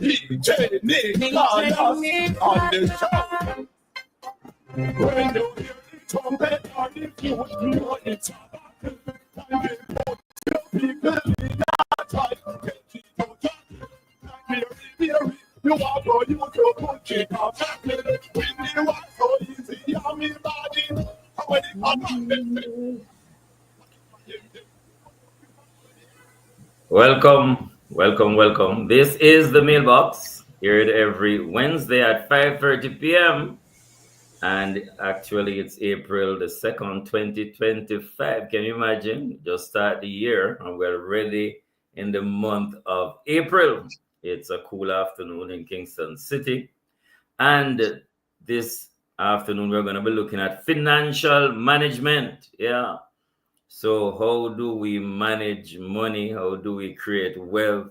DJ Nicholas on the show. When you hear the trumpet or the flute, you know it's about to time to put your people in a time. Get it out of you want to use your country of chocolate. When you want so easy, I'm in body. How many Welcome. This is the Mailbox, aired every Wednesday at 5:30 p.m. And actually, it's April the 2nd, 2025. Can you imagine? Just start the year and we're already in the month of April. It's a cool afternoon in Kingston City. And this afternoon, we're going to be looking at financial management. Yeah. So how do we manage money? How do we create wealth?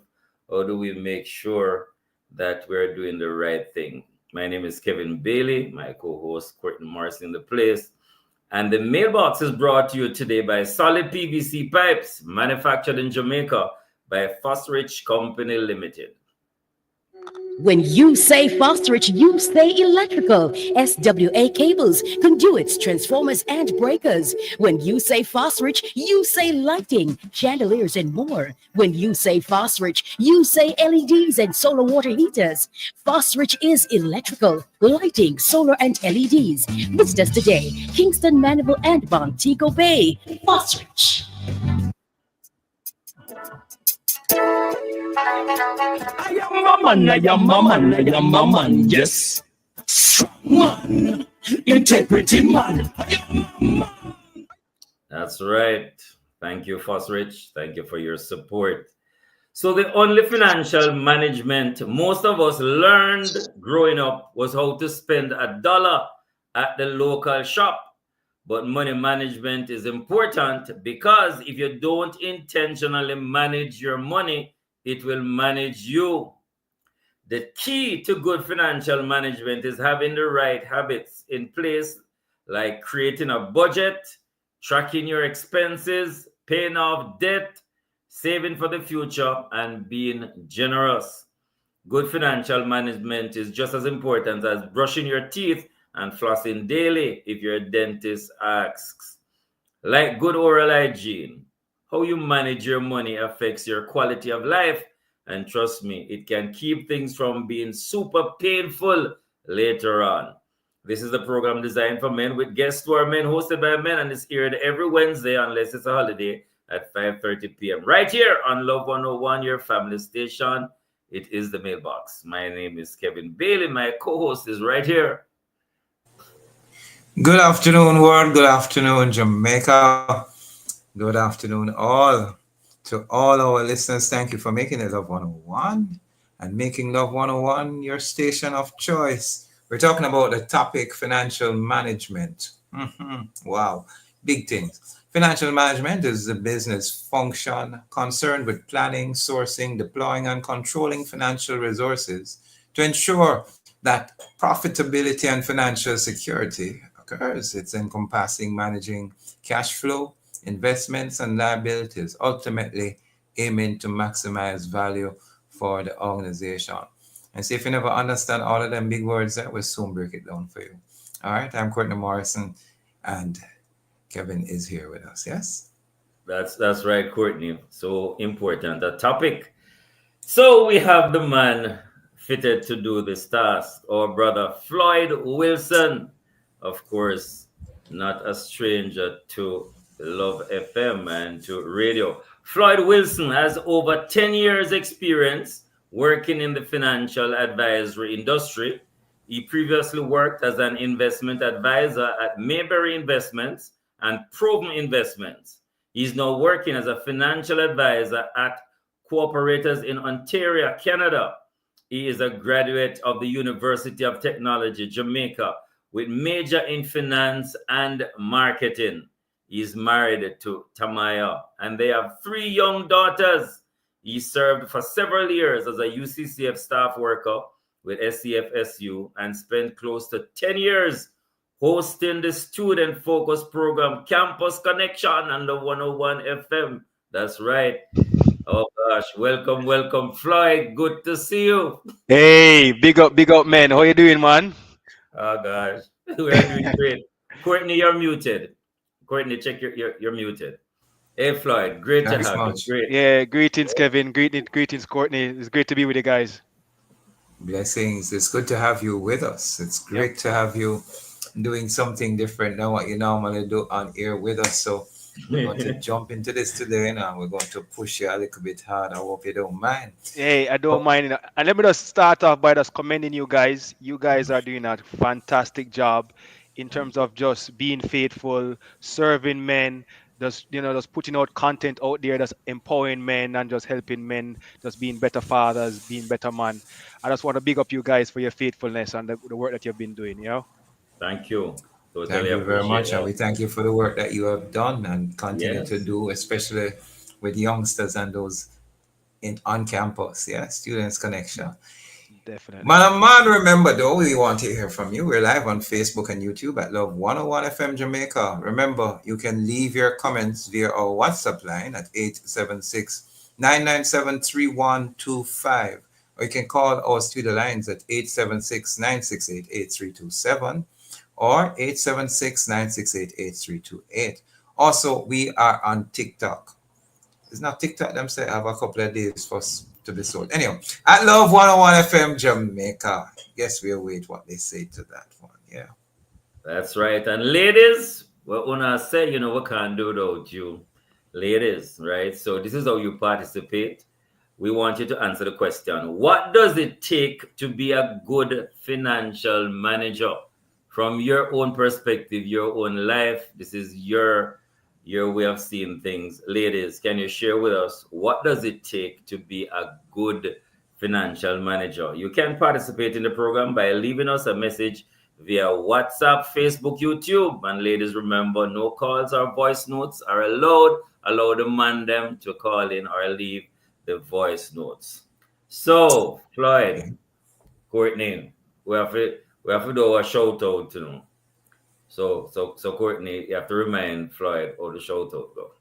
How do we make sure that we're doing the right thing? My name is Kevin Bailey, my co-host Courtney Morris in the place. And the Mailbox is brought to you today by Solid PVC Pipes, manufactured in Jamaica by Fosrich Company Limited. When you say Fosrich, you say electrical, SWA cables, conduits, transformers, and breakers. When you say Fosrich, you say lighting, chandeliers, and more. When you say Fosrich, you say LEDs and solar water heaters. Fosrich is electrical, lighting, solar, and LEDs. Visit us today, Kingston, Mandeville, and Montego Bay. Fosrich. I am a man, yes. Strong man, integrity man. I am a man. That's right. Thank you, Fosrich. Thank you for your support. So the only financial management most of us learned growing up was how to spend $1 at the local shop. But money management is important because if you don't intentionally manage your money, it will manage you. The key to good financial management is having the right habits in place, like creating a budget, tracking your expenses, paying off debt, saving for the future, and being generous. Good financial management is just as important as brushing your teeth and flossing daily if your dentist asks. Like good oral hygiene, how you manage your money affects your quality of life. And trust me, it can keep things from being super painful later on. This is the program designed for men with guests who are men, hosted by men, and it's aired every Wednesday unless it's a holiday at 5:30 p.m. right here on Love 101, your family station. It is the Mailbox. My name is Kevin Bailey. My co-host is right here. Good afternoon, world. Good afternoon, Jamaica. Good afternoon, all. To all our listeners, thank you for making it Love 101 and making Love 101 your station of choice. We're talking about the topic financial management. Wow, big things. Financial management is the business function concerned with planning, sourcing, deploying, and controlling financial resources to ensure that profitability and financial security occurs. It's encompassing managing cash flow, investments, and liabilities, ultimately aiming to maximize value for the organization. And see, if you never understand all of them big words, that will soon break it down for you. All right, I'm Courtney Morrison, and Kevin is here with us. Yes? That's right, Courtney. So important, a topic. So we have the man fitted to do this task, our brother Floyd Wilson. Of course, not a stranger to Love FM and to radio. Floyd Wilson has over 10 years experience working in the financial advisory industry. He previously worked as an investment advisor at Mayberry Investments and Proven Investments. He's now working as a financial advisor at Cooperators in Ontario, Canada. He is a graduate of the University of Technology, Jamaica, with major in finance and marketing. He's married to Tamaya, and they have 3 young daughters. He served for several years as a UCCF staff worker with SCFSU and spent close to 10 years hosting the student-focused program Campus Connection on the 101 FM. That's right. Oh gosh, welcome, Floyd. Good to see you. Hey, big up, man. How you doing, man? Oh gosh, we are doing great. Courtney, you're muted. Courtney, check you're muted. Hey Floyd, great to Thanks have you. much. Great. Yeah, greetings, Kevin. Greetings, Courtney. It's great to be with you guys. Blessings. It's good to have you with us. It's Yep. great to have you doing something different than what you normally do on air with us. So we're going to jump into this today and we're going to push you a little bit hard. I hope you don't mind. Hey, I don't mind. And let me just start off by just commending you guys. You guys are doing a fantastic job in terms of just being faithful, serving men, just putting out content out there that's empowering men and just helping men, just being better fathers, being better man. I just want to big up you guys for your faithfulness and the work that you've been doing. Thank you. Thank Totally you very appreciate much. And we that. thank you for the work that you have done and continue to Yes. do, especially with youngsters and those on campus. Yeah, Students Connection. Definitely. Man, remember though, we want to hear from you. We're live on Facebook and YouTube at Love 101 FM Jamaica. Remember, you can leave your comments via our WhatsApp line at 876-997-3125. Or you can call our studio lines at 876-968-8327 or 876-968-8328. Also, we are on TikTok. It's not TikTok, them say I have a couple of days for to be sold. Anyway, at Love 101 FM Jamaica. Guess we'll wait what they say to that one. Yeah. That's right. And ladies, what Una said, we can't do without you. Ladies, right? So this is how you participate. We want you to answer the question. What does it take to be a good financial manager? From your own perspective, your own life, this is your way of seeing things. Ladies, can you share with us what does it take to be a good financial manager? You can participate in the program by leaving us a message via WhatsApp, Facebook, YouTube. And ladies, remember, no calls or voice notes are allowed. Allow the man them to call in or leave the voice notes. So, Floyd, Courtney, we have to do a shout out to them. So Courtney, you have to remind Floyd how the shout out go.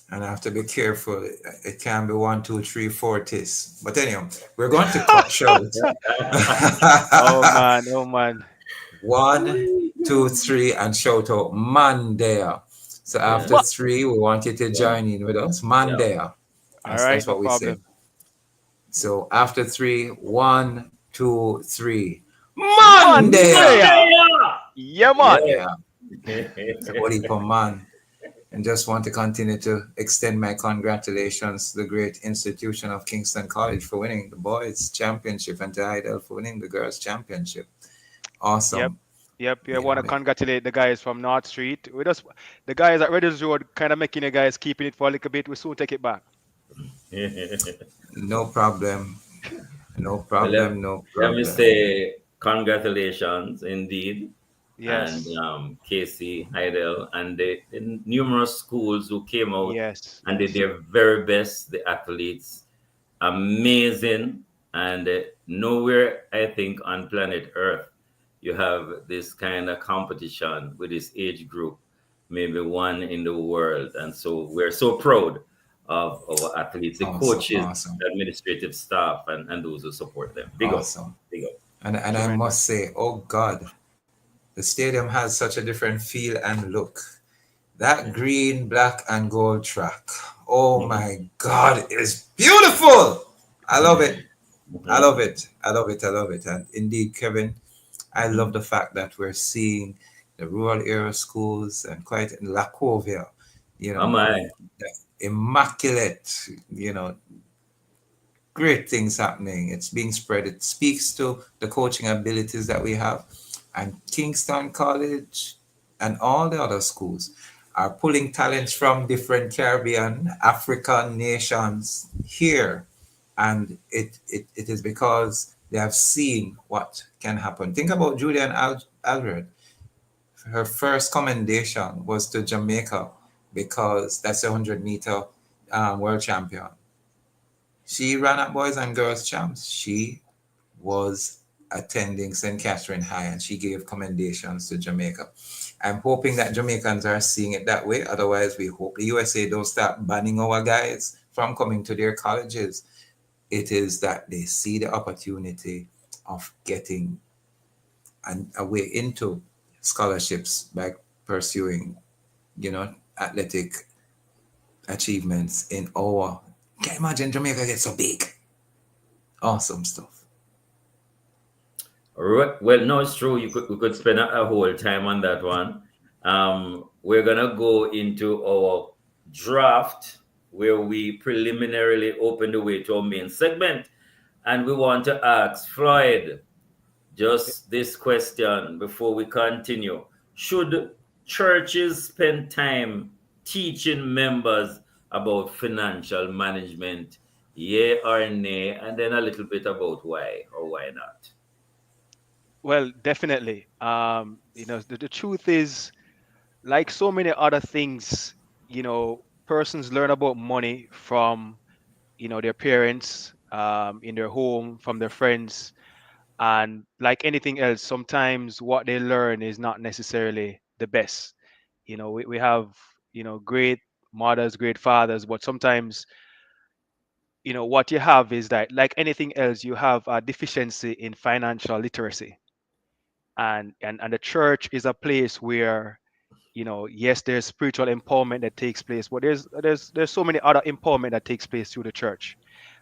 And I have to be careful. It can be 1, 2, 3, 4 tis. But anyway, we're going to cut short. Oh man. 1, 2, 3, and shout out man there. So after 3, we want you to join in with us. Man there. That's what we say. So after 3, 1, 2, 3. Man there. Yeah, man. Yeah. What heap of man. And just want to continue to extend my congratulations to the great institution of Kingston College for winning the boys championship and to Idle for winning the girls championship. Awesome. Yep. I want to congratulate the guys from North Street. The guys at Redlands Road kind of making you guys keeping it for a little bit. We'll soon take it back. No problem. Let me say congratulations indeed. Yes. And Casey, Heidel, and the numerous schools who came out and did their very best, the athletes. Amazing. And nowhere, I think, on planet Earth, you have this kind of competition with this age group, maybe one in the world. And so we're so proud of our athletes, the coaches, the administrative staff, and those who support them. Big up. And I must say, oh God, the stadium has such a different feel and look. That green, black, and gold track, oh my God, is beautiful. I love it. I love it. And indeed, Kevin, I love the fact that we're seeing the rural area schools and quite in Lacovia, immaculate, great things happening. It's being spread. It speaks to the coaching abilities that we have. And Kingston College and all the other schools are pulling talents from different Caribbean, African nations here. And it is because they have seen what can happen. Think about Julian Alred. Her first commendation was to Jamaica because that's a 100-meter world champion. She ran at boys and girls champs. She was attending St. Catherine High and she gave commendations to Jamaica. I'm hoping that Jamaicans are seeing it that way. Otherwise, we hope the USA don't start banning our guys from coming to their colleges. It is that they see the opportunity of getting a way into scholarships by pursuing, athletic achievements in our. Can you imagine Jamaica get so big? Awesome stuff. Well, no, it's true. We could spend a whole time on that one. We're gonna go into our draft where we preliminarily open the way to our main segment, and we want to ask Floyd just this question before we continue: should churches spend time teaching members about financial management? Yeah or nay? And then a little bit about why or why not. Well, definitely. The truth is, like so many other things, persons learn about money from, their parents, in their home, from their friends. And like anything else, sometimes what they learn is not necessarily the best. We have, great mothers, great fathers, but sometimes, what you have is that, like anything else, you have a deficiency in financial literacy. And the church is a place where, yes, there's spiritual empowerment that takes place, but there's so many other empowerment that takes place through the church.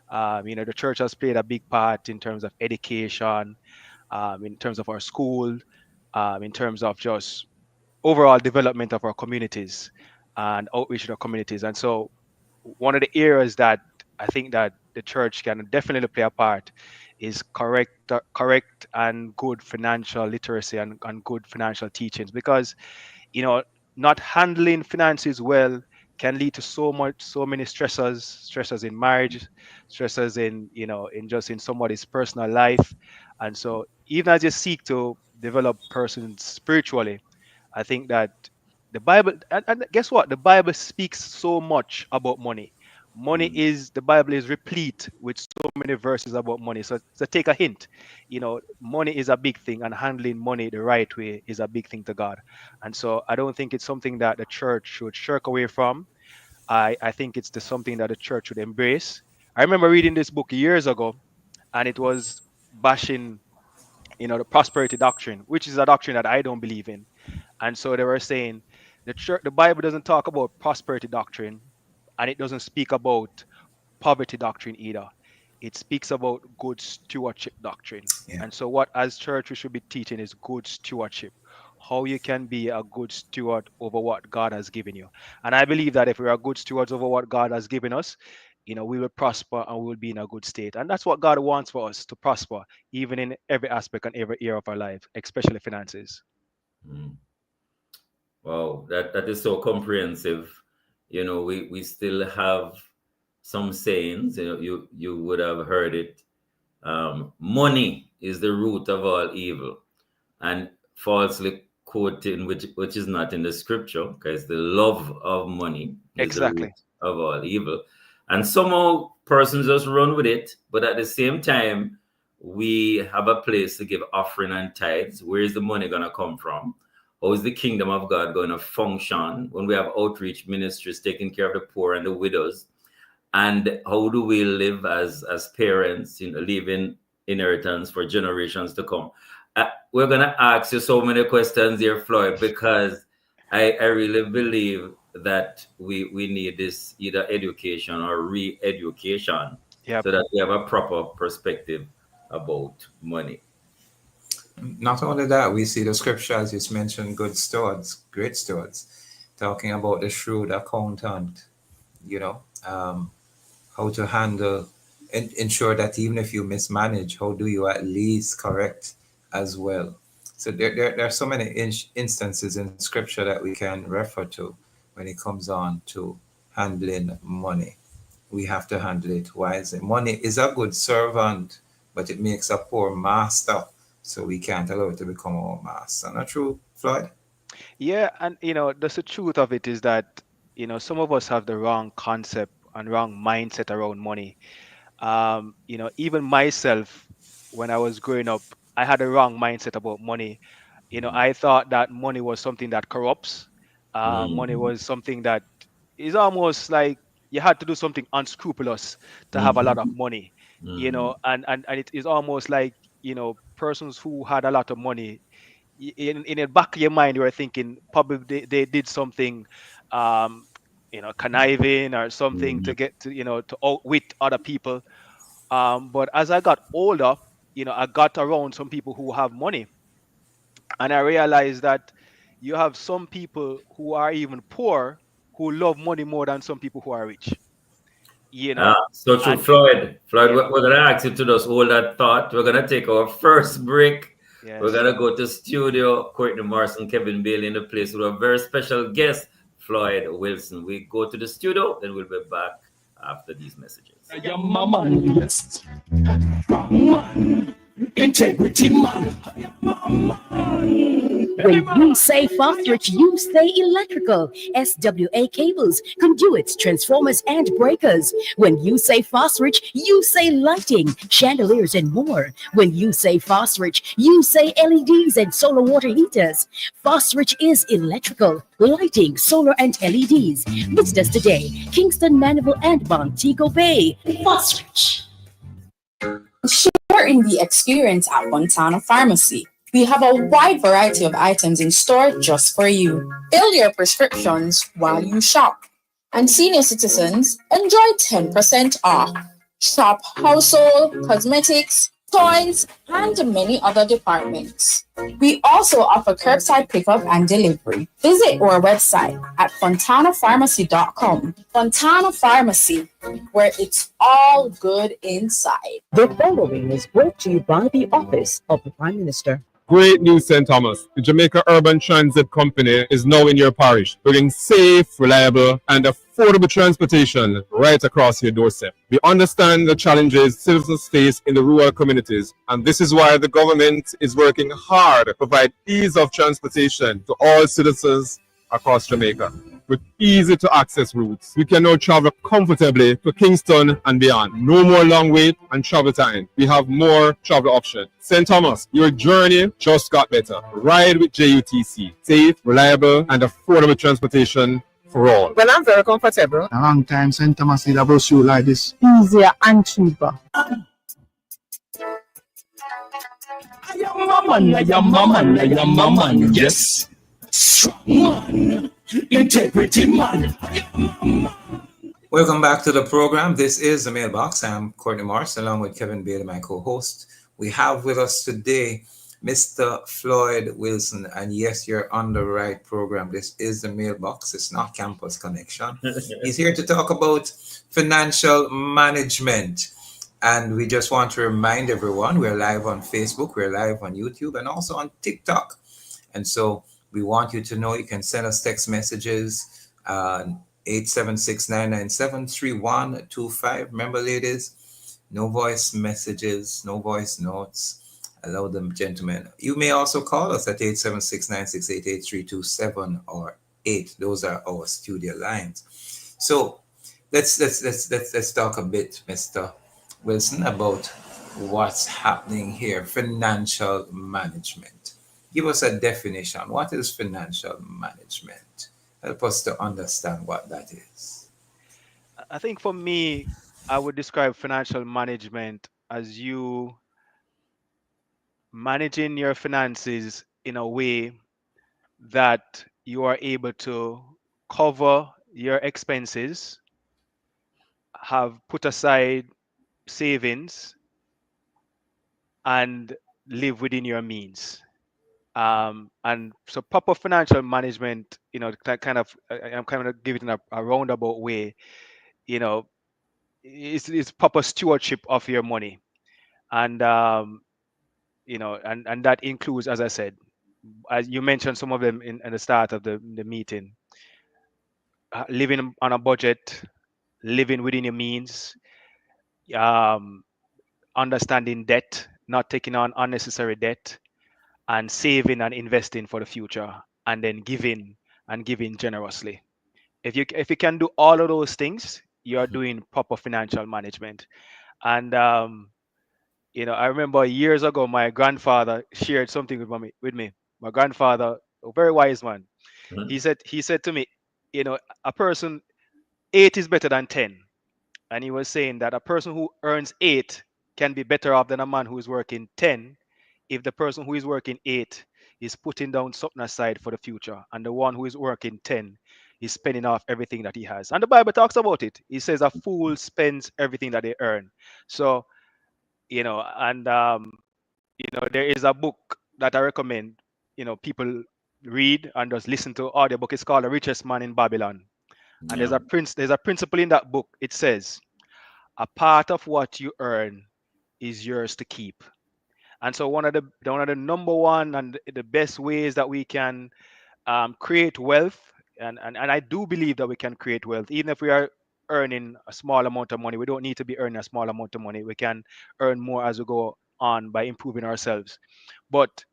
The church has played a big part in terms of education, in terms of our school, in terms of just overall development of our communities and outreach to our communities. And so one of the areas that I think that the church can definitely play a part is correct and good financial literacy and good financial teachings, because you know not handling finances well can lead to so many stressors in marriage, stressors in in somebody's personal life. And so even as you seek to develop persons spiritually, I think that the Bible, and guess what? The Bible speaks so much about money. Mm. The Bible is replete with so many verses about money. So take a hint. Money is a big thing, and handling money the right way is a big thing to God. And so I don't think it's something that the church should shirk away from. I think it's something that the church should embrace. I remember reading this book years ago, and it was bashing, the prosperity doctrine, which is a doctrine that I don't believe in. And so they were saying the Bible doesn't talk about prosperity doctrine, and it doesn't speak about poverty doctrine either. It speaks about good stewardship doctrine. Yeah. And so what as church we should be teaching is good stewardship. How you can be a good steward over what God has given you. And I believe that if we are good stewards over what God has given us, we will prosper and we will be in a good state. And that's what God wants for us, to prosper, even in every aspect and every area of our life, especially finances. Mm. Wow, that is so comprehensive. We still have some sayings. You would have heard it. Money is the root of all evil, and falsely quoting which is not in the scripture, because the love of money is the Exactly. root of all evil. And somehow persons just run with it, but at the same time, we have a place to give offering and tithes. Where is the money gonna come from? How is the kingdom of God going to function when we have outreach ministries taking care of the poor and the widows? And how do we live as parents, leaving inheritance for generations to come? We're going to ask you so many questions here, Floyd, because I really believe that we need this either education or re-education, Yep. so that we have a proper perspective about money. Not only that, we see the scripture, as you mentioned, good stewards, great stewards, talking about the shrewd accountant, how to handle and ensure that even if you mismanage, how do you at least correct as well? So there are so many instances in scripture that we can refer to when it comes on to handling money. We have to handle it wisely. Money is a good servant, but it makes a poor master. So we can't allow it to become our master. Not true, Floyd? Yeah, and that's the truth of it, is that some of us have the wrong concept and wrong mindset around money. Even myself, when I was growing up, I had a wrong mindset about money. I thought that money was something that corrupts. Money Mm. was something that is almost like you had to do something unscrupulous to have a lot of money, you know, and it is almost like, you know, persons who had a lot of money, in the back of your mind, you were thinking probably they did something, you know, conniving or something to get to, you know, to outwit other people. But as I got older, you know, I got around some people who have money, and I realized that you have some people who are even poor who love money more than some people who are rich. You know, So true, and Floyd. Floyd, yeah, we're gonna ask you to just hold that thought. We're gonna take our first break. We're yes. gonna go to studio. Courtney Morrison, Kevin Bailey in the place with a very special guest, Floyd Wilson. We go to the studio, then we'll be back after these messages. I am a man, yes. Man. Integrity man. I am a man. When you say Fosterich, you say electrical. SWA cables, conduits, transformers, and breakers. When you say Fosterich, you say lighting, chandeliers, and more. When you say Fosterich, you say LEDs and solar water heaters. Fosterich is electrical, lighting, solar, and LEDs. Visit us today, Kingston, Mandeville, and Montego Bay. Fosterich. Sharing the experience at Fontana Pharmacy. We have a wide variety of items in store just for you. Fill your prescriptions while you shop. And senior citizens enjoy 10% off. Shop household, cosmetics, toys, and many other departments. We also offer curbside pickup and delivery. Visit our website at fontanapharmacy.com. Fontana Pharmacy, where it's all good inside. The following is brought to you by the Office of the Prime Minister. Great news, St. Thomas. The Jamaica Urban Transit Company is now in your parish, bringing safe, reliable, and affordable transportation right across your doorstep. We understand the challenges citizens face in the rural communities, and this is why the government is working hard to provide ease of transportation to all citizens across Jamaica. With easy to access routes, we can now travel comfortably to Kingston and beyond. No more long wait and travel time. We have more travel options. St. Thomas, your journey just got better. Ride with JUTC. Safe, reliable, and affordable transportation for all. Well, I'm very comfortable. A long time St. Thomas did a brochure like this. Easier and cheaper. I am a man, I am a man, I am a man, yes. Strong man, integrity man. I am a man. Welcome back to the program. This is the Mailbox. I'm Courtney Morris, along with Kevin Bailey, my co-host. We have with us today Mr. Floyd Wilson. And yes, you're on the right program. This is the Mailbox. It's not Campus Connection. He's here to talk about financial management. And we just want to remind everyone, we're live on Facebook, we're live on YouTube, and also on TikTok. And so we want you to know you can send us text messages, 876-997-3125. Remember, ladies, no voice messages, no voice notes. Allow them, gentlemen. You may also call us at 876-968-8327 or 8. Those are our studio lines. So let's talk a bit, Mr. Wilson, about what's happening here. Financial management. Give us a definition. What is financial management? Help us to understand what that is. I think for me, I would describe financial management as you managing your finances in a way that you are able to cover your expenses, have put aside savings, and live within your means. And so proper financial management, you know, kind of, I'm kind of giving it a roundabout way, you know, it's proper stewardship of your money. And, you know, and that includes, as I said, as you mentioned some of them in the start of the meeting, living on a budget, living within your means, understanding debt, not taking on unnecessary debt, and saving and investing for the future, and then giving generously. If you can do all of those things, you are doing proper financial management. And you know, I remember years ago, my grandfather shared something with me. My grandfather, a very wise man, he said to me, you know, a person 8 is better than 10. And he was saying that a person who earns 8 can be better off than a man who is working 10 if the person who is working 8 is putting down something aside for the future, and the one who is working 10 is spending off everything that he has. And the Bible talks about it. It says a fool spends everything that they earn. So, and there is a book that I recommend, people read and just listen to audiobook. It's called The Richest Man in Babylon. And Yeah. there's a principle in that book. It says, a part of what you earn is yours to keep. And so one of the number one and the best ways that we can create wealth, and I do believe that we can create wealth, even if we are earning a small amount of money. We don't need to be earning a small amount of money. We can earn more as we go on by improving ourselves. But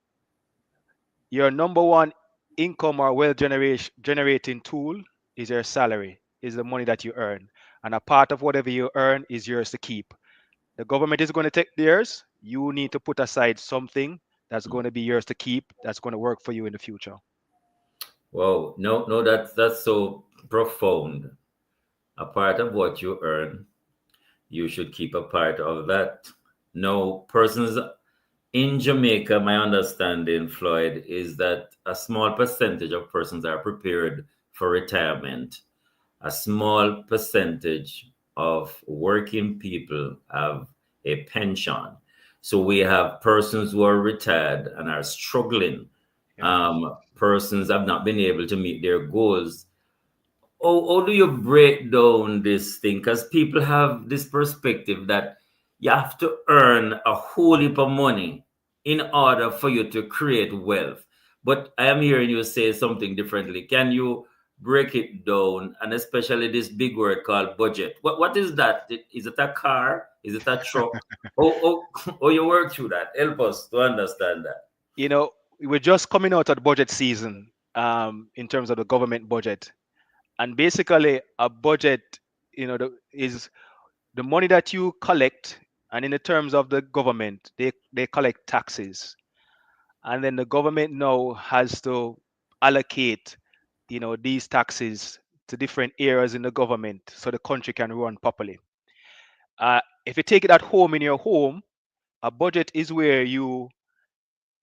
your number one income or wealth generating tool is your salary, is the money that you earn. And a part of whatever you earn is yours to keep. The government is going to take theirs. You need to put aside something that's going to be yours to keep, that's going to work for you in the future. Wow, no, that's so profound. A part of what you earn, you should keep a part of that. No, persons in Jamaica, my understanding, Floyd, is that a small percentage of persons are prepared for retirement. A small percentage of working people have a pension. So we have persons who are retired and are struggling. Persons have not been able to meet their goals. How do you break down this thing? Because people have this perspective that you have to earn a whole heap of money in order for you to create wealth. But I am hearing you say something differently. Can you break it down? And especially this big word called budget. What is that? Is it a car? Is it a truck? Oh, you work through that. Help us to understand that. We're just coming out of the budget season in terms of the government budget. And basically, a budget, is the money that you collect. And in the terms of the government, they collect taxes. And then the government now has to allocate, these taxes to different areas in the government so the country can run properly. If you take it at home in your home, a budget is where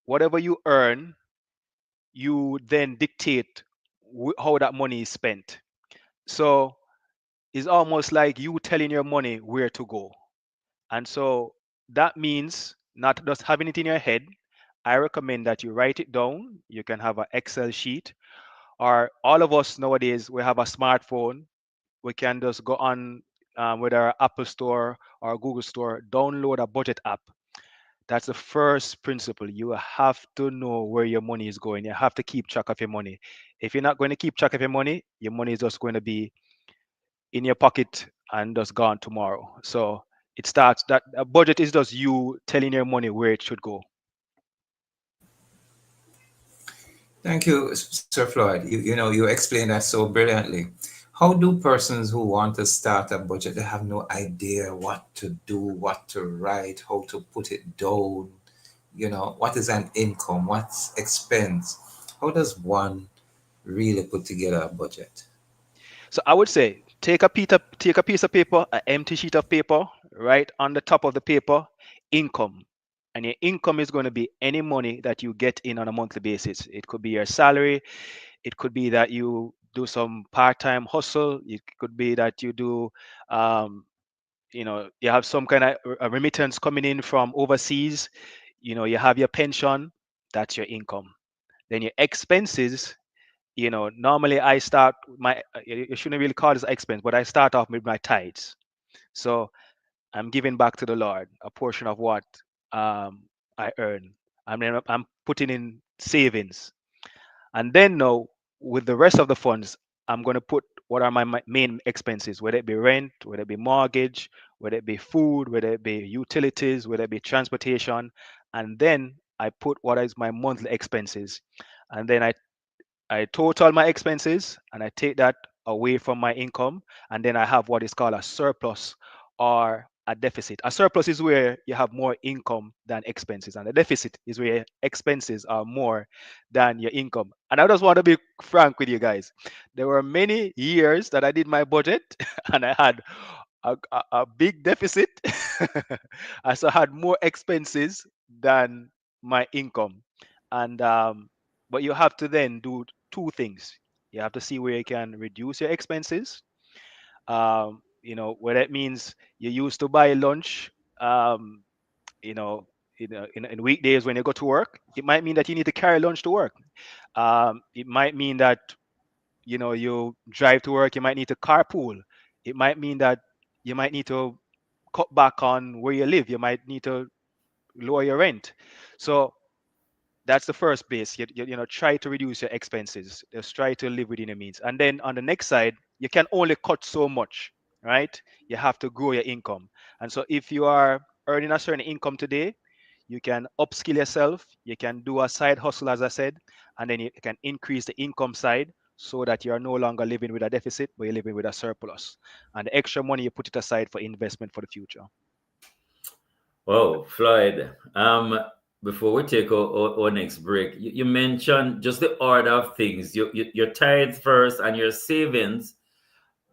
whatever you earn, you then dictate how that money is spent. So it's almost like you telling your money where to go. And so that means not just having it in your head. I recommend that you write it down. You can have an Excel sheet, or all of us nowadays, we have a smartphone. We can just go on whether Apple Store or Google Store, download a budget app. That's the first principle. You have to know where your money is going. You have to keep track of your money. If you're not going to keep track of your money is just going to be in your pocket and just gone tomorrow. So it starts that a budget is just you telling your money where it should go. Thank you, Sir Floyd. You explained that so brilliantly. How do persons who want to start a budget, they have no idea what to do, what to write, how to put it down? What is an income? What's expense? How does one really put together a budget? So I would say take a piece of paper, an empty sheet of paper, right on the top of the paper, income. And your income is going to be any money that you get in on a monthly basis. It could be your salary. It could be that you do some part-time hustle. It could be that you do, you have some kind of remittance coming in from overseas. You have your pension. That's your income. Then your expenses. Normally I start you shouldn't really call this expense, but I start off with my tithes. So I'm giving back to the Lord a portion of what I earn. I'm putting in savings. And then now, with the rest of the funds, I'm going to put what are my main expenses, whether it be rent, whether it be mortgage, whether it be food, whether it be utilities, whether it be transportation. And then I put what is my monthly expenses. And then I total my expenses and I take that away from my income. And then I have what is called a surplus, or a deficit. A surplus is where you have more income than expenses, and a deficit is where your expenses are more than your income. And I just want to be frank with you guys. There were many years that I did my budget and I had a big deficit. I still had more expenses than my income. And but you have to then do two things. You have to see where you can reduce your expenses. Where that means you used to buy lunch, um, you know, in weekdays when you go to work. It might mean that you need to carry lunch to work. It might mean that you drive to work. You might need to carpool. It might mean that you might need to cut back on where you live. You might need to lower your rent. So that's the first base. Try to reduce your expenses. Just try to live within your means. And then on the next side, you can only cut so much, right? You have to grow your income. And so if you are earning a certain income today, you can upskill yourself. You can do a side hustle, as I said, and then you can increase the income side so that you are no longer living with a deficit, but you're living with a surplus. And the extra money, you put it aside for investment for the future. Well, Floyd, before we take our next break, you mentioned just the order of things. Your tithes first and your savings.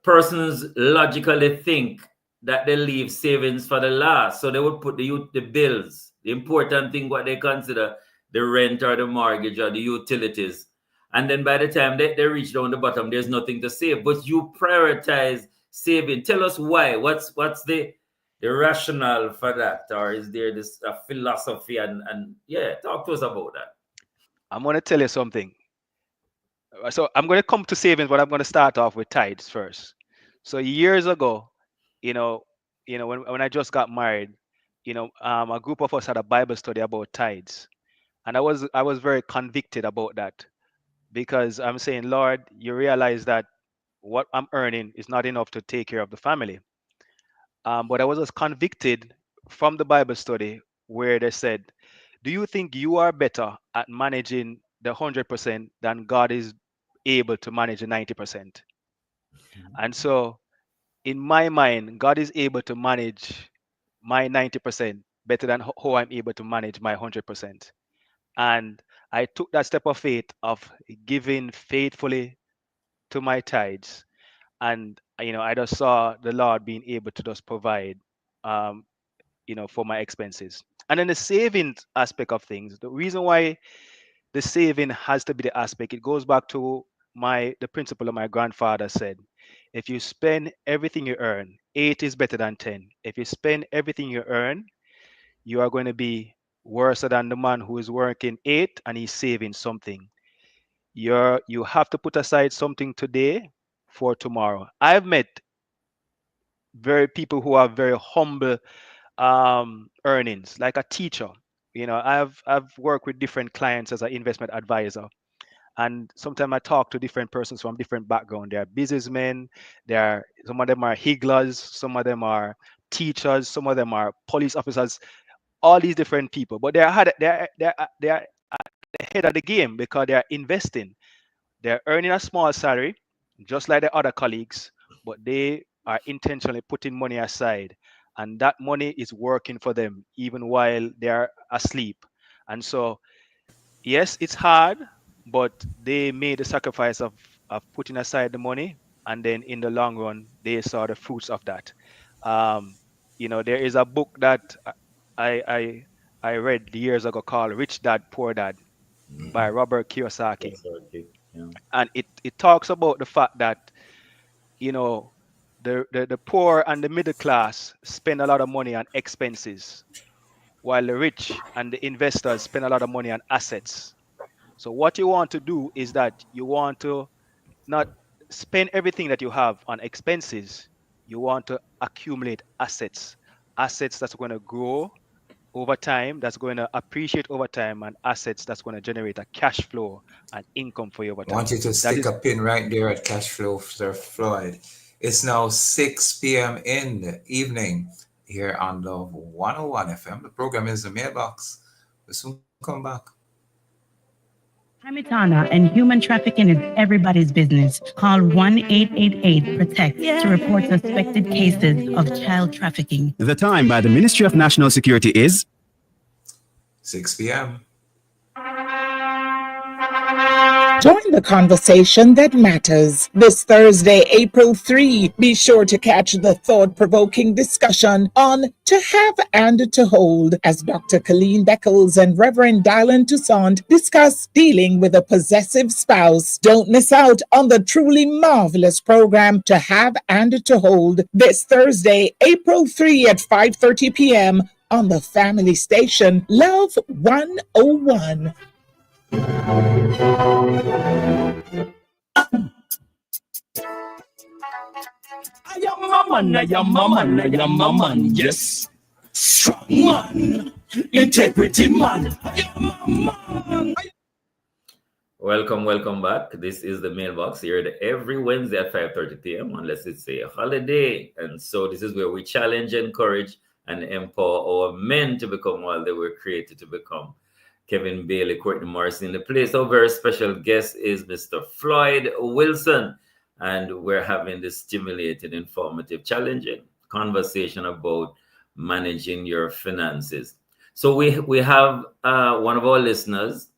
Persons logically think that they leave savings for the last, so they would put the bills, the important thing, what they consider the rent or the mortgage or the utilities, and then by the time they reach down the bottom, there's nothing to save. But you prioritize saving. Tell us why. What's the rationale for that, or is there this philosophy? And yeah, talk to us about that. I'm going to tell you something. So I'm going to come to savings, but I'm going to start off with tithes first. So years ago, when I just got married, a group of us had a Bible study about tithes, and I was very convicted about that, because I'm saying, Lord, you realize that what I'm earning is not enough to take care of the family. But I was just convicted from the Bible study where they said, do you think you are better at managing the 100% than God is able to manage the 90%? And so in my mind, God is able to manage my 90% better than how I'm able to manage my 100%. And I took that step of faith of giving faithfully to my tithes. And, I just saw the Lord being able to just provide, for my expenses. And then the savings aspect of things, the reason why the saving has to be the aspect, it goes back to the principle of my grandfather said, if you spend everything you earn, 8 is better than 10. If you spend everything you earn, you are going to be worse than the man who is working 8 and he's saving something. You have to put aside something today for tomorrow. I've met people who are very humble earnings, like a teacher. I've worked with different clients as an investment advisor, and sometimes I talk to different persons from different backgrounds. They are businessmen, some of them are higglers, some of them are teachers, some of them are police officers, all these different people. But they're at the head of the game because they are investing. They're earning a small salary, just like the other colleagues, but they are intentionally putting money aside, and that money is working for them even while they're asleep. And so, yes, it's hard, but they made the sacrifice of putting aside the money, and then in the long run, they saw the fruits of that. There is a book that I read years ago called Rich Dad Poor Dad by Robert Kiyosaki. Yeah. And it talks about the fact that the poor and the middle class spend a lot of money on expenses, while the rich and the investors spend a lot of money on assets. So what you want to do is that you want to not spend everything that you have on expenses. You want to accumulate assets that's going to grow over time, that's going to appreciate over time, and assets that's going to generate a cash flow and income for you over I time. want you to stick a pin right there at cash flow, Sir Floyd. It's now 6 p.m. in the evening here on Love 101 FM. The program is The Mailbox. We'll soon come back. Hamitana and human trafficking is everybody's business. Call 1-888-PROTECT to report suspected cases of child trafficking. The time by the Ministry of National Security is 6 p.m. Join the conversation that matters. This Thursday, April 3, be sure to catch the thought-provoking discussion on To Have and To Hold as Dr. Colleen Beckles and Reverend Dylan Toussaint discuss dealing with a possessive spouse. Don't miss out on the truly marvelous program To Have and To Hold this Thursday, April 3 at 5:30 p.m. on the family station Love 101. I am a man, yes. Strong man, integrity man. I am a man. Welcome back. This is the mailbox here every Wednesday at 5:30 p.m. unless it's a holiday. And so this is where we challenge, encourage, and empower our men to become all they were created to become. Kevin Bailey, Courtney Morrison in the place. Our very special guest is Mr. Floyd Wilson. And we're having this stimulating, informative, challenging conversation about managing your finances. So we have one of our listeners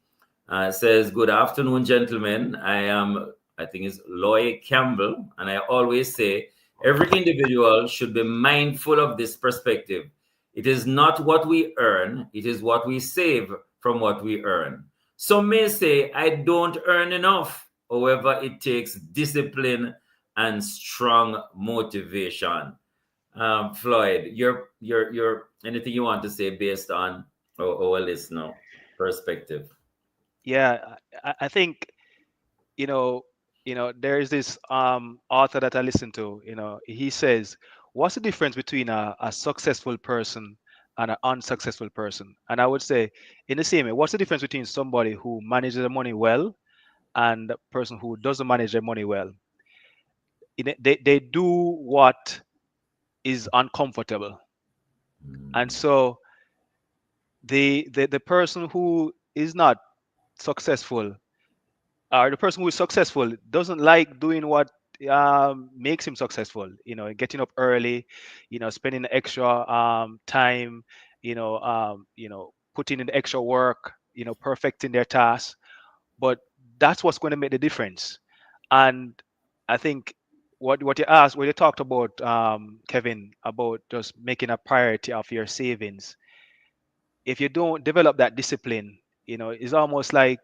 says, "Good afternoon, gentlemen. I think it's Loy Campbell. And I always say, every individual should be mindful of this perspective. It is not what we earn, it is what we save from what we earn. Some may say, I don't earn enough. However, it takes discipline and strong motivation." Floyd, your anything you want to say based on our listener perspective? Yeah, I think there is this author that I listen to. He says, "What's the difference between a successful person and an unsuccessful person?" And I would say, in the same way, what's the difference between somebody who manages their money well and a person who doesn't manage their money well? They do what is uncomfortable, and so the person who is not successful, or the person who is successful, doesn't like doing what makes him successful. Getting up early, spending the extra time, putting in the extra work, perfecting their tasks. But that's what's going to make the difference. And I think what you asked, what you talked about, Kevin, about just making a priority of your savings. If you don't develop that discipline, it's almost like,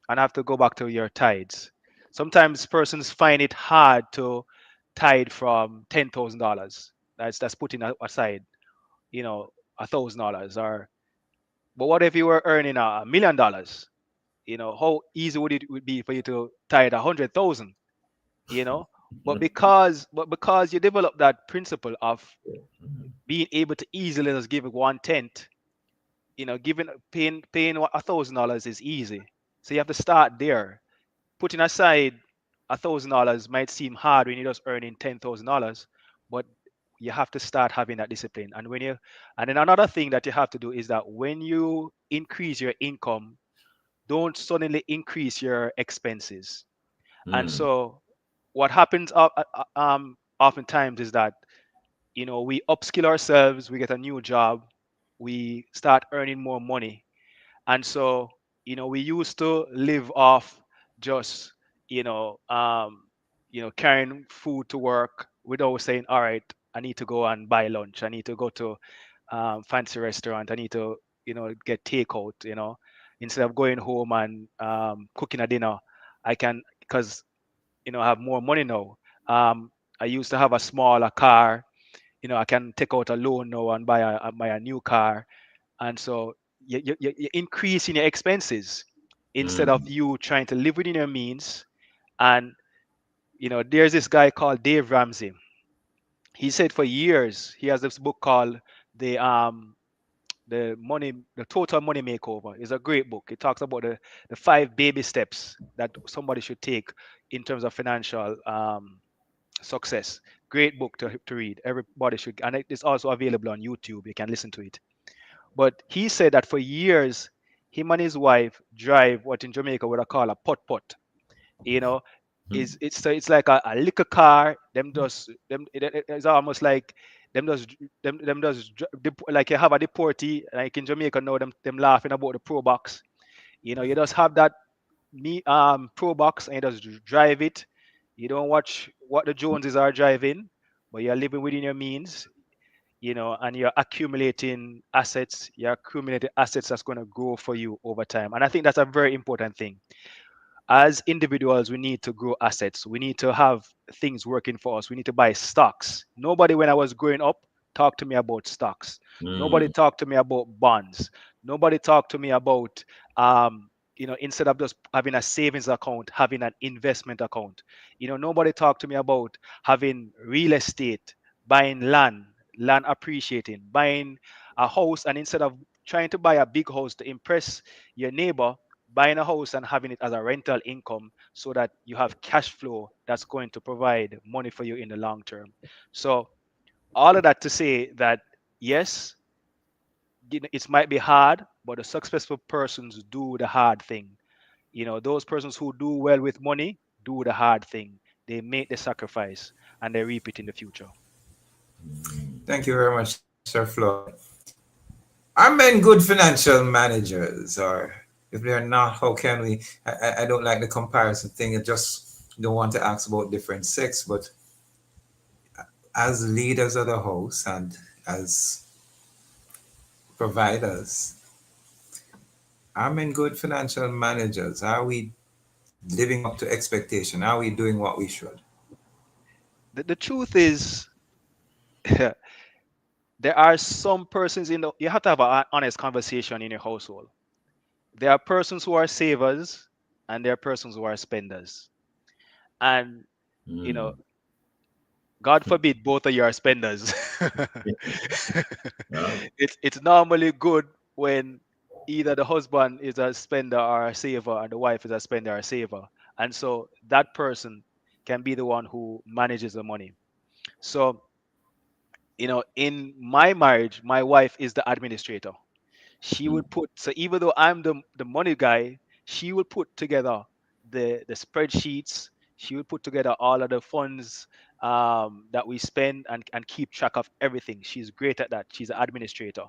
and I have to go back to your tides. Sometimes persons find it hard to tide from $10,000. That's putting aside, $1,000. But what if you were earning $1 million? How easy would it be for you to tide 100,000? But because you develop that principle of being able to easily just give 1/10, paying $1,000 is easy. So you have to start there. Putting aside $1,000 might seem hard when you're just earning $10,000, but you have to start having that discipline. And then another thing that you have to do is that when you increase your income, don't suddenly increase your expenses. And so what happens oftentimes is that we upskill ourselves, we get a new job, we start earning more money, and so we used to live off just carrying food to work without saying, all right, I need to go and buy lunch, I need to go to fancy restaurant, I need to get takeout. Instead of going home and cooking a dinner, I can, because I have more money now. I used to have a smaller car. I can take out a loan now and buy a new car. And so you're increasing your expenses instead of you trying to live within your means. And there's this guy called Dave Ramsey. He said for years, he has this book called the Total Money Makeover. It's a great book. It talks about the 5 baby steps that somebody should take in terms of financial success. Great book to read. Everybody should, and it's also available on YouTube. You can listen to it. But he said that for years him and his wife drive what in Jamaica would call a pot. You know, is it's like a liquor car. Them just them it's almost like them just like you have a deportee like in Jamaica now them laughing about the Pro Box. You know, you just have that Pro Box and you just drive it. You don't watch what the Joneses are driving, but you're living within your means. You know, and you're accumulating assets. You're accumulating assets that's going to grow for you over time, and I think that's a very important thing. As individuals, we need to grow assets. We need to have things working for us. We need to buy stocks. Nobody, when I was growing up, talked to me about stocks. Nobody talked to me about bonds. Nobody talked to me about, instead of just having a savings account, having an investment account. You know, nobody talked to me about having real estate, buying land appreciating, buying a house, and instead of trying to buy a big house to impress your neighbor, buying a house and having it as a rental income so that you have cash flow that's going to provide money for you in the long term. So all of that to say that yes, it might be hard, but the successful persons do the hard thing. You know, those persons who do well with money do the hard thing. They make the sacrifice and they reap it in the future. Thank you very much, Sir Floyd. Are men good financial managers, or if they're not, how can we? I don't like the comparison thing. I just don't want to ask about different sex, but as leaders of the house and as providers, are men good financial managers? Are we living up to expectation? Are we doing what we should? The truth is, there are some persons you have to have an honest conversation in your household. There are persons who are savers and there are persons who are spenders. And, you know, God forbid both of you are spenders. It's normally good when either the husband is a spender or a saver and the wife is a spender or a saver. And so that person can be the one who manages the money. So, you know, in my marriage, my wife is the administrator. She would put, so even though I'm the money guy, she would put together the spreadsheets. She would put together all of the funds that we spend and keep track of everything. She's great at that. She's an administrator.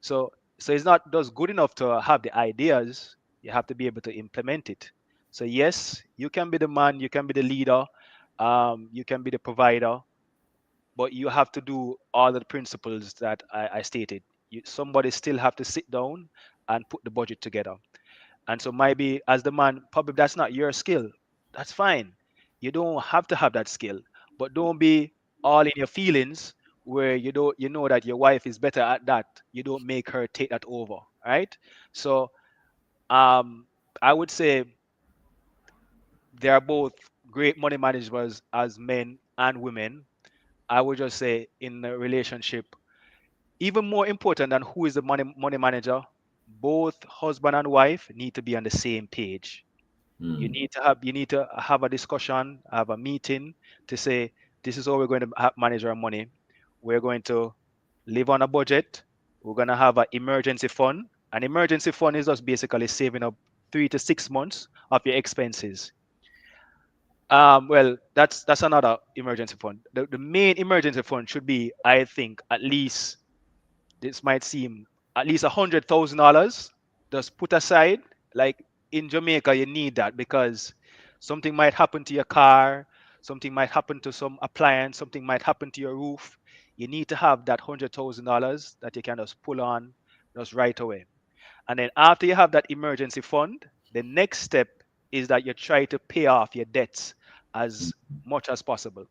So it's not just good enough to have the ideas. You have to be able to implement it. So yes, you can be the man, you can be the leader, you can be the provider, but you have to do all of the principles that I stated. Somebody still have to sit down and put the budget together. And so maybe as the man, probably that's not your skill. That's fine. You don't have to have that skill, but don't be all in your feelings where you know that your wife is better at that. You don't make her take that over, right? So I would say they are both great money managers as men and women. I would just say in a relationship, even more important than who is the money manager, both husband and wife need to be on the same page. You need to have a discussion, have a meeting to say, this is how we're going to manage our money. We're going to live on a budget. We're going to have an emergency fund. An emergency fund is just basically saving up 3 to 6 months of your expenses. Well, that's another emergency fund. The main emergency fund should be, I think, at least, this might seem, at least $100,000 just put aside. Like in Jamaica, you need that because something might happen to your car, something might happen to some appliance, something might happen to your roof. You need to have that $100,000 that you can just pull on just right away. And then after you have that emergency fund, the next step is that you try to pay off your debts as much as possible.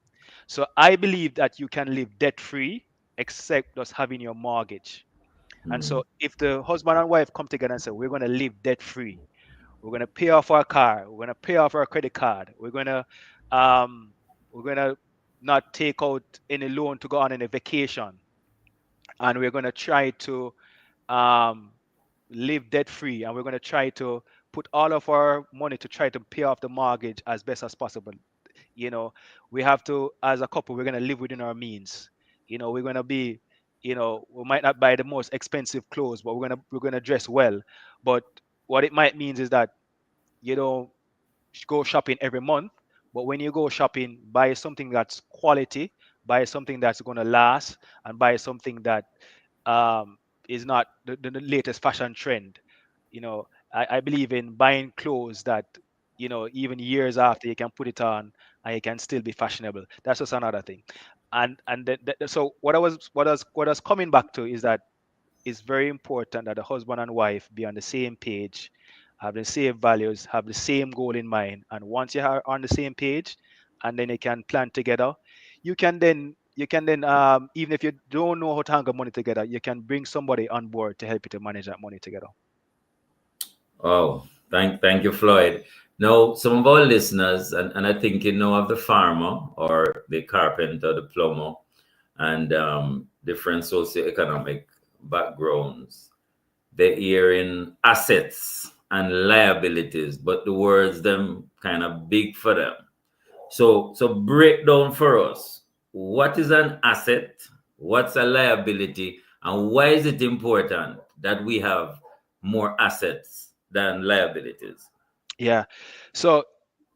So I believe that you can live debt free except just having your mortgage. And so if the husband and wife come together and say, we're going to live debt free, we're going to pay off our car, we're going to pay off our credit card, we're going to not take out any loan to go on any vacation, and we're going to try to live debt free, and we're going to try to put all of our money to try to pay off the mortgage as best as possible. You know, we have to, as a couple, we're going to live within our means. You know, we're going to be, we might not buy the most expensive clothes, but we're gonna dress well. But what it might means is that you don't go shopping every month, but when you go shopping, buy something that's quality, buy something that's gonna last, and buy something that is not the latest fashion trend. I believe in buying clothes that even years after you can put it on and it can still be fashionable. That's just another thing. So what I was coming back to is that it's very important that the husband and wife be on the same page, have the same values, have the same goal in mind. And once you are on the same page, and then you can plan together, you can then even if you don't know how to handle money together, you can bring somebody on board to help you to manage that money together. Oh, thank you, Floyd. Now, some of our listeners, and I think you know of the farmer or the carpenter, the plumber, and different socioeconomic backgrounds. They're hearing assets and liabilities, but the words them kind of big for them. So break down for us, what is an asset, what's a liability, and why is it important that we have more assets than liabilities? Yeah. So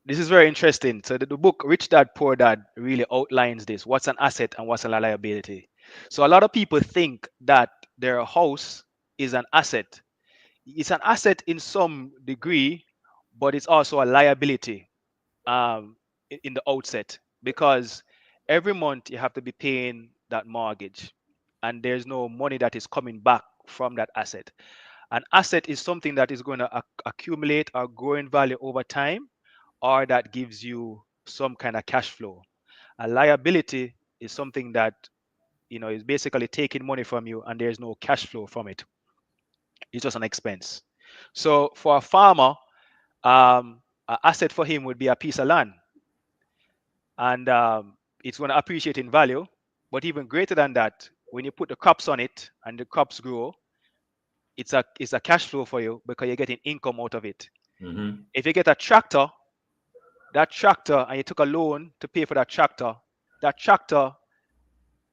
this is very interesting. So the book Rich Dad Poor Dad really outlines this. What's an asset and what's a liability? So a lot of people think that their house is an asset. It's an asset in some degree, but it's also a liability in the outset, because every month you have to be paying that mortgage and there's no money that is coming back from that asset. An asset is something that is going to accumulate or grow in value over time, or that gives you some kind of cash flow. A liability is something that is basically taking money from you and there's no cash flow from it. It's just an expense. So for a farmer, an asset for him would be a piece of land, and it's going to appreciate in value. But even greater than that, when you put the crops on it and the crops grow, it's a cash flow for you because you're getting income out of it. Mm-hmm. If you get a tractor, and you took a loan to pay for that tractor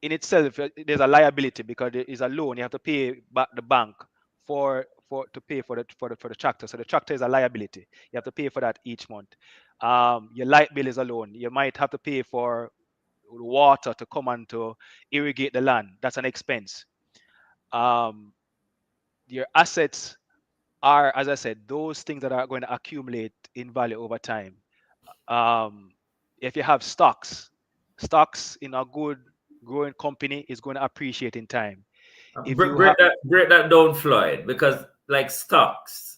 in itself, there's a liability because there is a loan. You have to pay back the bank to pay for the tractor. So the tractor is a liability. You have to pay for that each month. Your light bill is a loan. You might have to pay for water to come and to irrigate the land. That's an expense. Your assets are, as I said, those things that are going to accumulate in value over time. If you have stocks in a good growing company is going to appreciate in time. Break that down, Floyd, because like stocks,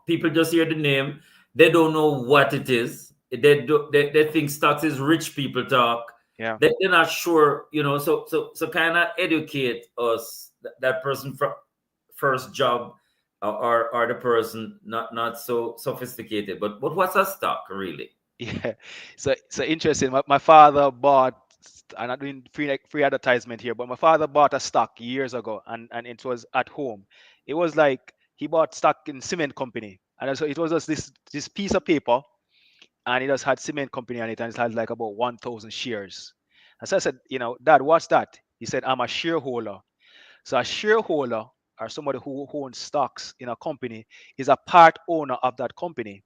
people just hear the name, they don't know what it is. They think stocks is rich people talk. Yeah, they're not sure, so kind of educate us, that person from first job, or the person not so sophisticated. But what's a stock really? Yeah, so interesting. My father bought, I'm not doing free advertisement here, but my father bought a stock years ago, and it was at home. It was like he bought stock in cement company, and so it was just this piece of paper, and it just had cement company on it, and it had like about 1,000 shares. And so I said, Dad, what's that? He said, I'm a shareholder. So a shareholder, or somebody who owns stocks in a company, is a part owner of that company.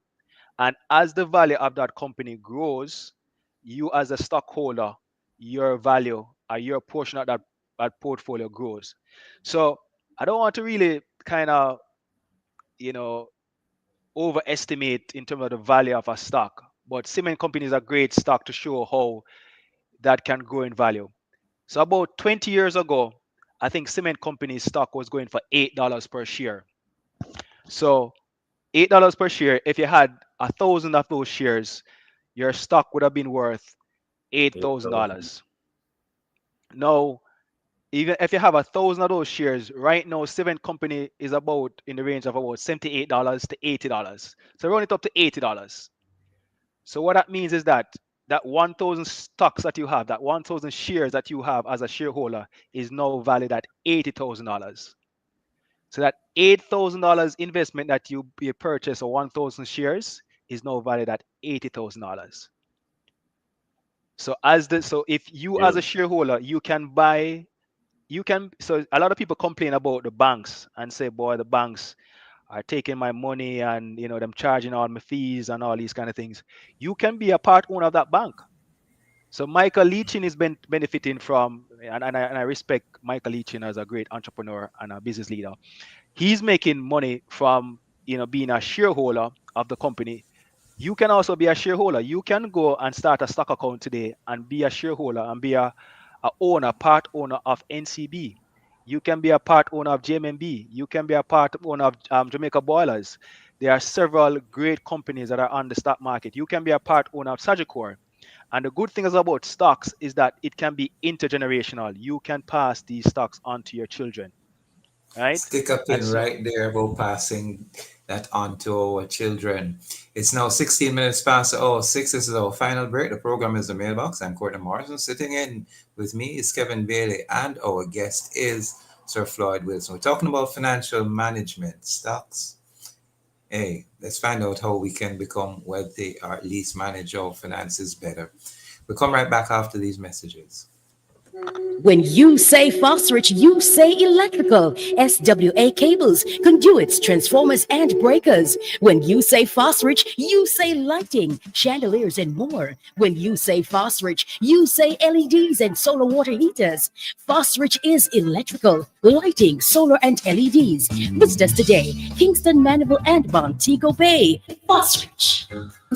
And as the value of that company grows, you as a stockholder, your value or your portion of that portfolio grows. So I don't want to really kind of, overestimate in terms of the value of a stock, but cement company is a great stock to show how that can grow in value. So about 20 years ago, I think cement company's stock was going for $8 per share. So $8 per share, if you had 1,000 of those shares, your stock would have been worth $8,000. Now, even if you have 1,000 of those shares, right now, cement company is about in the range of about $78 to $80. So run it up to $80. So what that means is that 1,000 stocks that you have, that 1,000 shares that you have as a shareholder, is now valued at $80,000. So that $8,000 investment that you purchase, or 1,000 shares, is now valued at $80,000. So if you as a shareholder, you can buy you can. So a lot of people complain about the banks and say, boy, the banks are taking my money and them charging all my fees and all these kind of things. You can be a part owner of that bank. So Michael Leachin is benefiting from, and I respect Michael Leachin as a great entrepreneur and a business leader. He's making money from being a shareholder of the company. You can also be a shareholder. You can go and start a stock account today and be a shareholder and be a part owner of NCB. You can be a part owner of JMB. You can be a part owner of Jamaica Boilers. There are several great companies that are on the stock market. You can be a part owner of Sagicor. And the good thing about stocks is that it can be intergenerational. You can pass these stocks on to your children, right? Stick up in right there about passing that on to our children. It's now 16 minutes past 6. This is our final break. The program is The Mailbox. I'm Courtney Morrison. Sitting in with me is Kevin Bailey, and our guest is Sir Floyd Wilson. We're talking about financial management, stocks. Hey, let's find out how we can become wealthy or at least manage our finances better. We'll come right back after these messages. When you say Fosrich, you say electrical. SWA cables, conduits, transformers, and breakers. When you say Fosrich, you say lighting, chandeliers, and more. When you say Fosrich, you say LEDs and solar water heaters. Fosrich is electrical, lighting, solar, and LEDs. Visit us today, Kingston, Mandeville, and Montego Bay. Fosrich.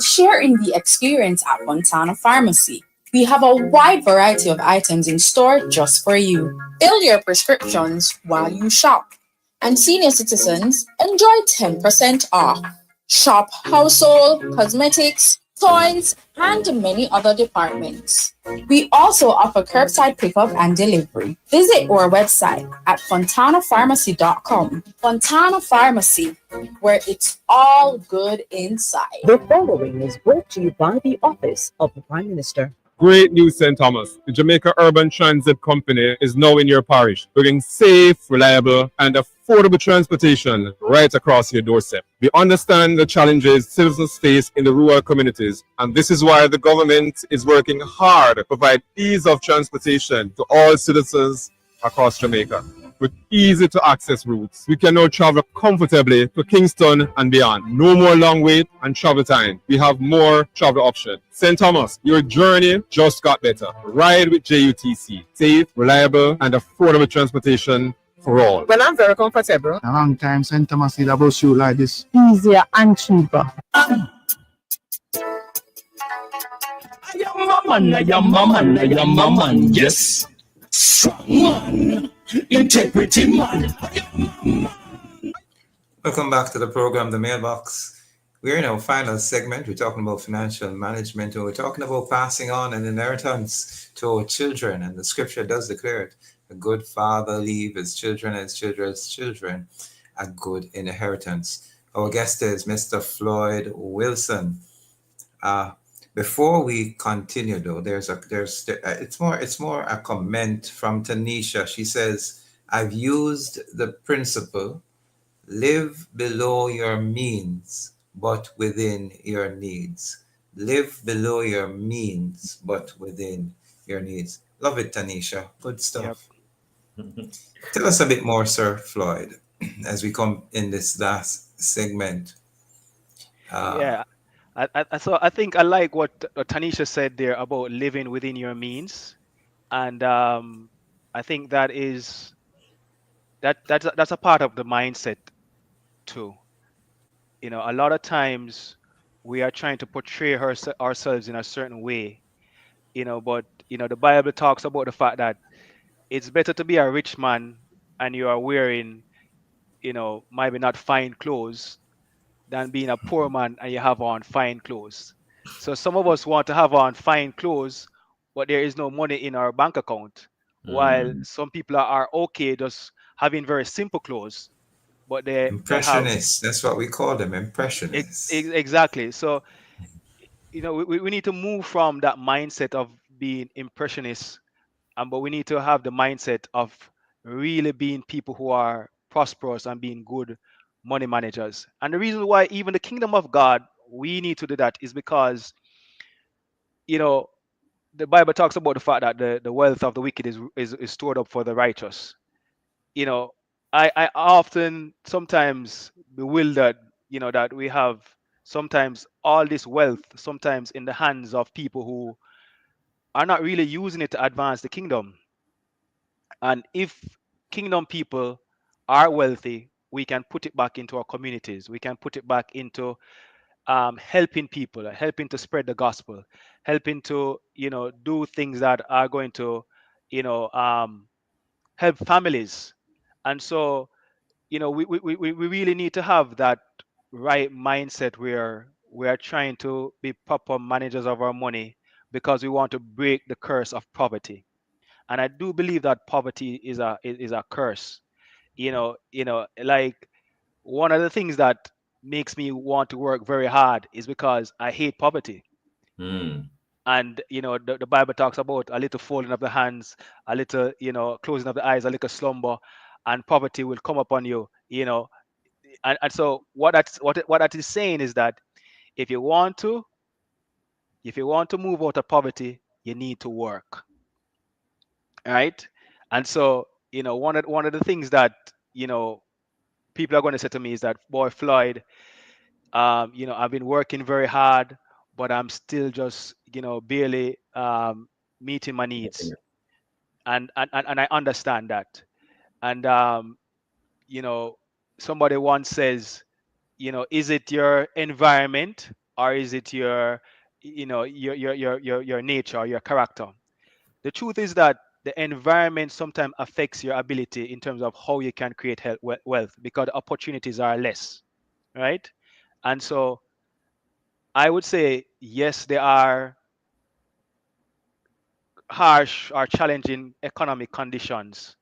Share in the experience at Fontana Pharmacy. We have a wide variety of items in store just for you. Fill your prescriptions while you shop. And senior citizens enjoy 10% off. Shop household, cosmetics, toys, and many other departments. We also offer curbside pickup and delivery. Visit our website at fontanapharmacy.com. Fontana Pharmacy, where it's all good inside. The following is brought to you by the Office of the Prime Minister. Great news, St. Thomas. The Jamaica Urban Transit Company is now in your parish, bringing safe, reliable, and affordable transportation right across your doorstep. We understand the challenges citizens face in the rural communities, and this is why the government is working hard to provide ease of transportation to all citizens across Jamaica. With easy to access routes, we can now travel comfortably to Kingston and beyond. No more long wait and travel time. We have more travel options. St. Thomas, your journey just got better. Ride with JUTC. Safe, reliable, and affordable transportation for all. Well, I'm very comfortable. A long time St. Thomas need a bus route like this. Easier and cheaper. I am a man, yes. Strong man, integrity man. Welcome back to the program, The Mailbox. We're in our final segment. We're talking about financial management, and we're talking about passing on an inheritance to our children. And the scripture does declare it. A good father leave his children and his children's children a good inheritance. Our guest is Mr. Floyd Wilson. Before we continue, though, it's more a comment from Tanisha. She says, "I've used the principle, live below your means, but within your needs. Live below your means, but within your needs." Love it, Tanisha. Good stuff. Yep. Tell us a bit more, Sir Floyd, as we come in this last segment. I think I like what Tanisha said there about living within your means, and I think that's a part of the mindset too. A lot of times we are trying to portray ourselves in a certain way, but the Bible talks about the fact that it's better to be a rich man and you are wearing, maybe not fine clothes, than being a poor man and you have on fine clothes. So some of us want to have on fine clothes, but there is no money in our bank account. While some people are okay just having very simple clothes, but they impressionists. That's what we call them, impressionists. Exactly. So we need to move from that mindset of being impressionists, but we need to have the mindset of really being people who are prosperous and being good money managers. And the reason why even the kingdom of God, we need to do that is because, the Bible talks about the fact that the wealth of the wicked is stored up for the righteous. You know, I often sometimes bewildered, you know, that we have sometimes all this wealth sometimes in the hands of people who are not really using it to advance the kingdom. And if kingdom people are wealthy, we can put it back into our communities. We can put it back into helping people, helping to spread the gospel, helping to, you know, do things that are going to, you know, help families. And so, you know, we really need to have that right mindset where we are trying to be proper managers of our money because we want to break the curse of poverty. And I do believe that poverty is a curse. Like one of the things that makes me want to work very hard is because I hate poverty. Mm. And you know, the Bible talks about a little folding of the hands, a little, you know, closing of the eyes, a little slumber, and poverty will come upon you. You know, and so what that is saying is that if you want to move out of poverty, you need to work, right? And so, you know, one of the things that, you know, people are going to say to me is that, boy, Floyd, you know, I've been working very hard, but I'm still just, you know, barely meeting my needs. And I understand that. And you know, somebody once says, you know, is it your environment or is it your, you know, your nature or your character? The truth is that the environment sometimes affects your ability in terms of how you can create wealth because the opportunities are less, right? And so I would say, yes, there are harsh or challenging economic conditions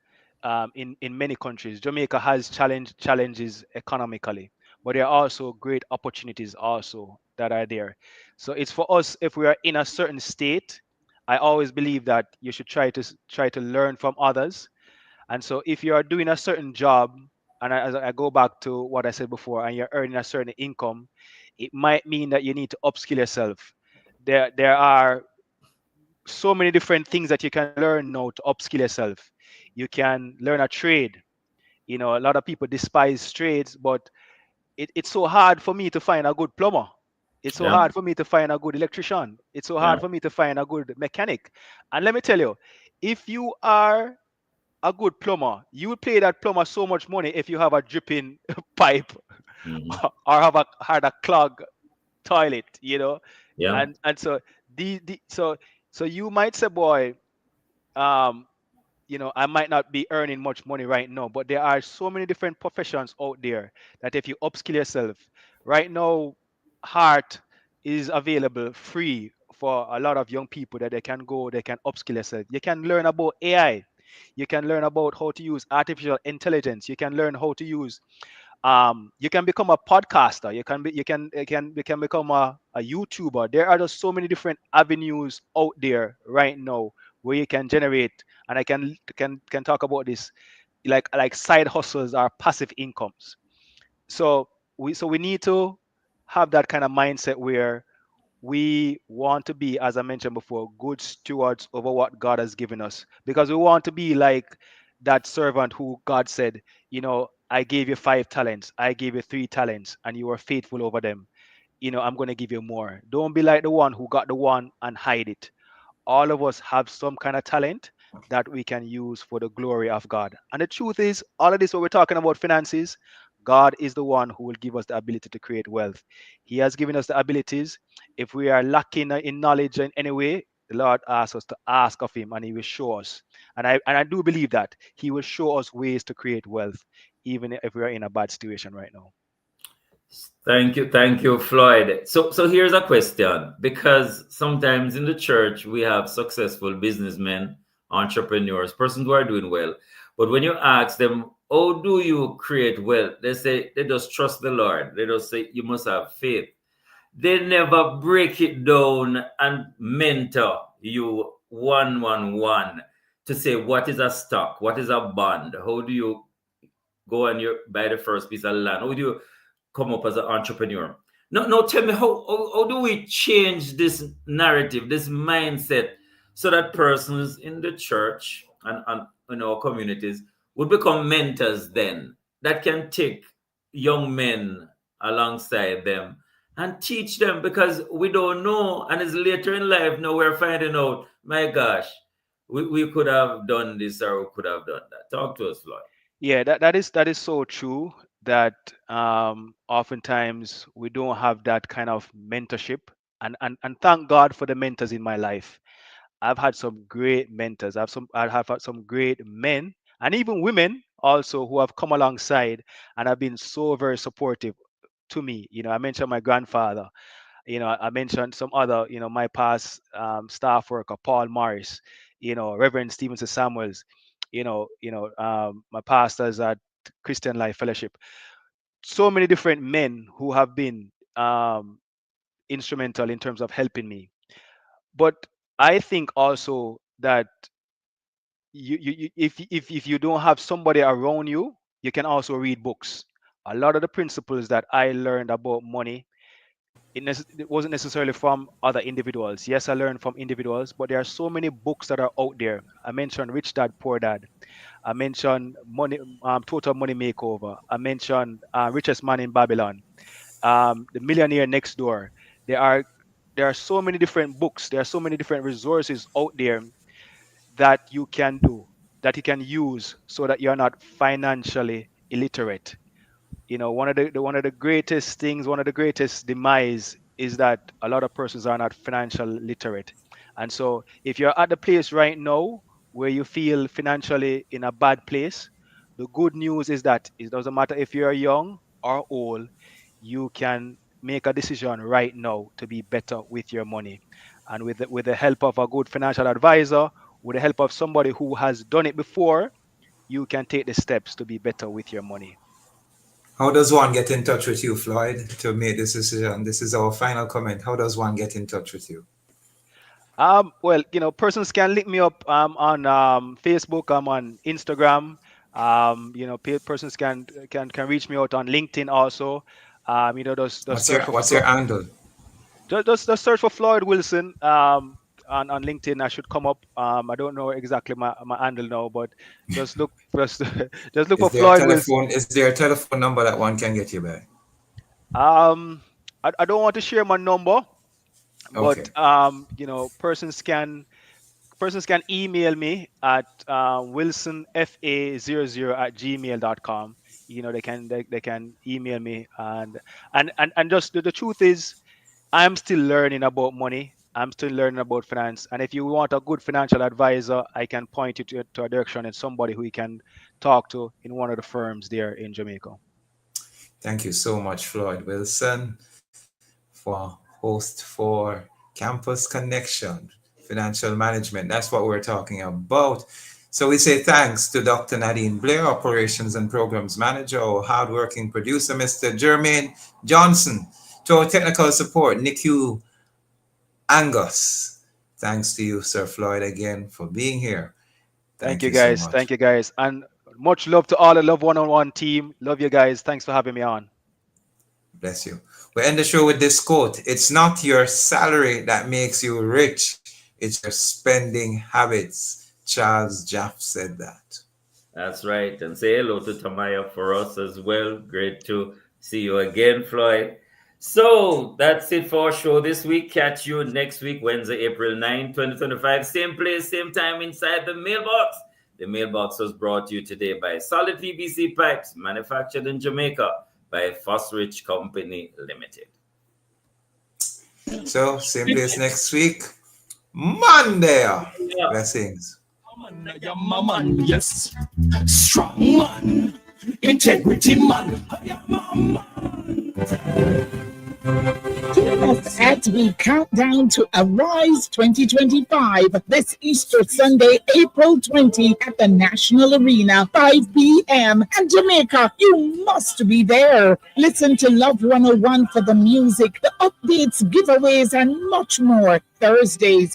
in many countries. Jamaica has challenges economically, but there are also great opportunities also that are there. So it's for us, if we are in a certain state, I always believe that you should try to learn from others. And so if you are doing a certain job, and as I go back to what I said before, and you're earning a certain income, it might mean that you need to upskill yourself. There are so many different things that you can learn now to upskill yourself. You can learn a trade. You know, a lot of people despise trades, but it's so hard for me to find a good plumber. It's so Yeah. hard for me to find a good electrician. It's so hard for me to find a good mechanic. And let me tell you, if you are a good plumber, you will pay that plumber so much money if you have a dripping pipe or had a clog toilet, you know. Yeah. And so so you might say, boy, you know, I might not be earning much money right now, but there are so many different professions out there that if you upskill yourself, right now, Heart is available free for a lot of young people that they can upskill themselves. You can learn about AI. You can learn about how to use artificial intelligence. You can learn how to use you can become a podcaster. You can become a YouTuber. There are just so many different avenues out there right now where you can generate, and I can talk about this like side hustles or passive incomes. So we need to have that kind of mindset where we want to be, as I mentioned before, good stewards over what God has given us, because we want to be like that servant who God said, you know, I gave you 5 talents, I gave you 3 talents, and you were faithful over them. You know, I'm going to give you more. Don't be like the one who got the one and hide it. All of us have some kind of talent that we can use for the glory of God. And the truth is, all of this, what we're talking about finances, God is the one who will give us the ability to create wealth. He has given us the abilities. If we are lacking in knowledge in any way, the Lord asks us to ask of Him, and He will show us. And I do believe that He will show us ways to create wealth, even if we are in a bad situation right now. Thank you, Floyd. So here's a question, because sometimes in the church we have successful businessmen, entrepreneurs, persons who are doing well. But when you ask them, how do you create wealth? They say they just trust the Lord. They just say you must have faith. They never break it down and mentor you one to say what is a stock, what is a bond, how do you go and you buy the first piece of land, how do you come up as an entrepreneur. No, tell me how do we change this narrative, this mindset, so that persons in the church and in our communities would become mentors then that can take young men alongside them and teach them, because we don't know, and it's later in life now we're finding out, my gosh, we could have done this or we could have done that. Talk to us, Floyd. Yeah, that is so true that oftentimes we don't have that kind of mentorship, and thank God for the mentors in my life. I've had some great mentors. I have had some great men and even women also who have come alongside and have been so very supportive to me. I mentioned my grandfather. I mentioned some other, my past staff worker, Paul Morris, Reverend Stevenson Samuels, my pastors at Christian Life Fellowship. So many different men who have been instrumental in terms of helping me. But I think also that if you don't have somebody around you, you can also read books. A lot of the principles that I learned about money, it wasn't necessarily from other individuals. Yes, I learned from individuals, but there are so many books that are out there. I mentioned Rich Dad Poor Dad. I mentioned Total Money Makeover. I mentioned Richest Man in Babylon, The Millionaire Next Door. There are so many different books. There are so many different resources out there that you can use so that you're not financially illiterate. One of the greatest things, one of the greatest demise is that a lot of persons are not financial literate. And so if you're at the place right now where you feel financially in a bad place, the good news is that it doesn't matter if you're young or old, you can make a decision right now to be better with your money. And with the help of a good financial advisor, with the help of somebody who has done it before, you can take the steps to be better with your money. How does one get in touch with you, Floyd, to make this decision? This is our final comment. How does one get in touch with you? Well, persons can link me up on Facebook. I'm on Instagram. Persons can reach me out on LinkedIn also. What's your handle? Just search for Floyd Wilson on LinkedIn. I should come up. I don't know exactly my handle now, but just look for Floyd Wilson. Is there a telephone number that one can get you by? I don't want to share my number, okay. But persons can email me at wilsonfa00@gmail.com. They can email me, and just the truth is, I'm still learning about money. I'm still learning about finance. And if you want a good financial advisor, I can point you to a direction and somebody who you can talk to in one of the firms there in Jamaica. Thank you so much, Floyd Wilson, for host for Campus Connection, financial management. That's what we're talking about. So we say thanks to Dr. Nadine Blair, Operations and Programs Manager, our hardworking producer, Mr. Jermaine Johnson, to our technical support, Niku Angus. Thanks to you, Sir Floyd, again for being here. Thank you guys. So thank you guys. And much love to all the Love One-on-One team. Love you guys. Thanks for having me on. Bless you. We end the show with this quote. It's not your salary that makes you rich. It's your spending habits. Charles Jaff said that. That's right. And say hello to Tamaya for us as well. Great to see you again, Floyd. So that's it for our show this week. Catch you next week, Wednesday, April 9, 2025. Same place, same time inside the mailbox. The mailbox was brought to you today by Solid PVC Pipes, manufactured in Jamaica by Fosrich Company Limited. So, same place next week, Monday. Yeah. Blessings. Yes, strong man, integrity man. Join us as we count down to Arise 2025 this Easter Sunday, April 20 at the National Arena, 5 p.m. And Jamaica, you must be there. Listen to Love 101 for the music, the updates, giveaways, and much more. Thursdays,